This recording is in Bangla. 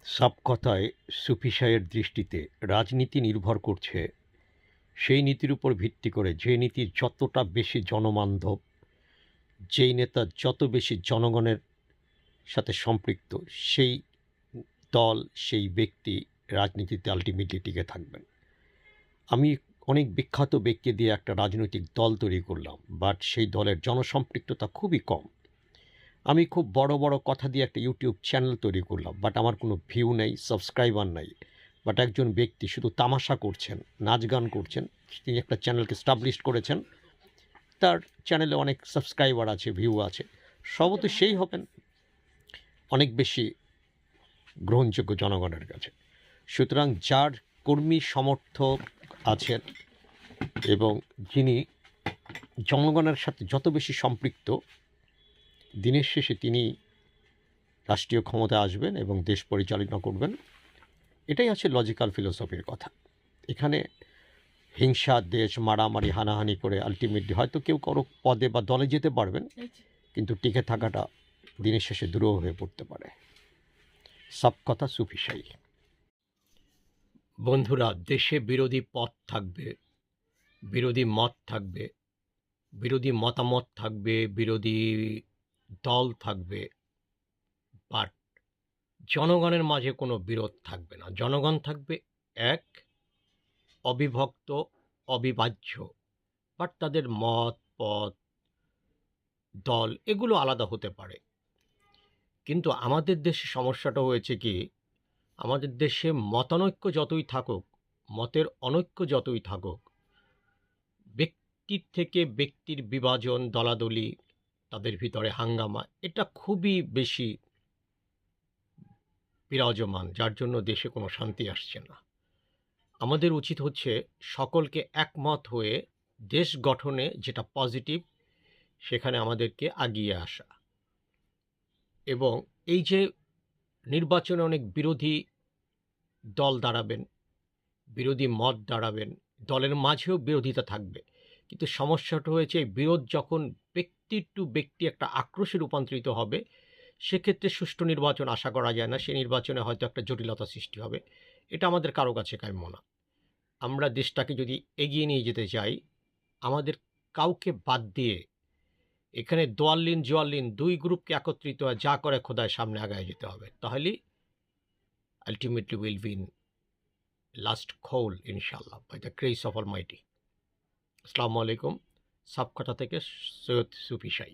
সব কথায় সুফি সাহের দৃষ্টিতে রাজনীতি নির্ভর করছে সেই নীতির উপর ভিত্তি করে, যে নীতি যতটা বেশি জনবান্ধব, যেই নেতা যত বেশি জনগণের সাথে সম্পৃক্ত, সেই দল, সেই ব্যক্তি রাজনীতিতে আলটিমেটলি টিকে থাকবেন। আমি অনেক বিখ্যাত ব্যক্তি দিয়ে একটা রাজনৈতিক দল তৈরি করলাম, বাট সেই দলের জনসম্পৃক্ততা খুবই কম। আমি খুব বড় বড় কথা দিয়ে একটা ইউটিউব চ্যানেল তৈরি করলাম, বাট আমার কোনো ভিউ নেই, সাবস্ক্রাইবার নাই। বাট একজন ব্যক্তি শুধু তামাশা করছেন, নাচ গান করছেন, তিনি একটা চ্যানেলকে স্টাবলিশ করেছেন, তার চ্যানেলে অনেক সাবস্ক্রাইবার আছে, ভিউ আছে। সম্ভবত সেই হবেন অনেক বেশি গ্রহণযোগ্য জনগণের কাছে। সুতরাং যার কর্মী সমর্থক আছেন এবং যিনি জনগণের সাথে যত বেশি সম্পৃক্ত, দিনের শেষে তিনি রাষ্ট্রীয় ক্ষমতায় আসবেন এবং দেশ পরিচালনা করবেন। এটাই আছে লজিক্যাল ফিলোসফির কথা। এখানে হিংসা, দেশ মারামারি, হানাহানি করে আলটিমেটলি হয়তো কেউ কারো পদে বা দলে যেতে পারবেন, কিন্তু টিকে থাকাটা দিনের শেষে দুরূহ হয়ে পড়তে পারে। সব কথা সুফিসাই। বন্ধুরা, দেশে বিরোধী পথ থাকবে, বিরোধী মত থাকবে, বিরোধী মতামত থাকবে, বিরোধী দল থাকবে, বাট জনগণের মাঝে কোনো বিরোধ থাকবে না। জনগণ থাকবে এক, অবিভক্ত, অবিভাজ্য, বাট তাদের মত, পথ, দল এগুলো আলাদা হতে পারে। কিন্তু আমাদের দেশে সমস্যাটা হয়েছে কি, আমাদের দেশে মতানৈক্য যতই থাকুক, মতের অনৈক্য যতই থাকুক, ব্যক্তির থেকে ব্যক্তির বিভাজন, দলাদলি, তাদের ভিতরে হাঙ্গামা, এটা খুবই বেশি বিরাজমান, যার জন্য দেশে কোনো শান্তি আসছে না। আমাদের উচিত হচ্ছে সকলকে একমত হয়ে দেশ গঠনে যেটা পজিটিভ, সেখানে আমাদেরকে এগিয়ে আসা। এবং এই যে নির্বাচনে অনেক বিরোধী দল দাঁড়াবেন, বিরোধী মত দাঁড়াবেন, দলের মাঝেও বিরোধিতা থাকবে, কিন্তু সমস্যাটা হয়েছে এই বিরোধ যখন ব্যক্তি টু ব্যক্তি একটা আক্রোশে রূপান্তরিত হবে, সেক্ষেত্রে সুষ্ঠু নির্বাচন আশা করা যায় না। সেই নির্বাচনে হয়তো একটা জটিলতা সৃষ্টি হবে। এটা আমাদের কারো কাছে কাম্য না। আমরা দেশটাকে যদি এগিয়ে নিয়ে যেতে চাই, আমাদের কাউকে বাদ দিয়ে এখানে দোয়াল্লিন জোয়াল্লিন দুই গ্রুপকে একত্রিত হয় যা করে খোদায় সামনে আগায় যেতে হবে, তাহলেই আলটিমেটলি উইল উইন লাস্ট খোল ইনশাল্লাহ, by the grace of almighty. আসসালামু আলাইকুম। সাবকথা থেকে সৈয়দ সুফি সাই।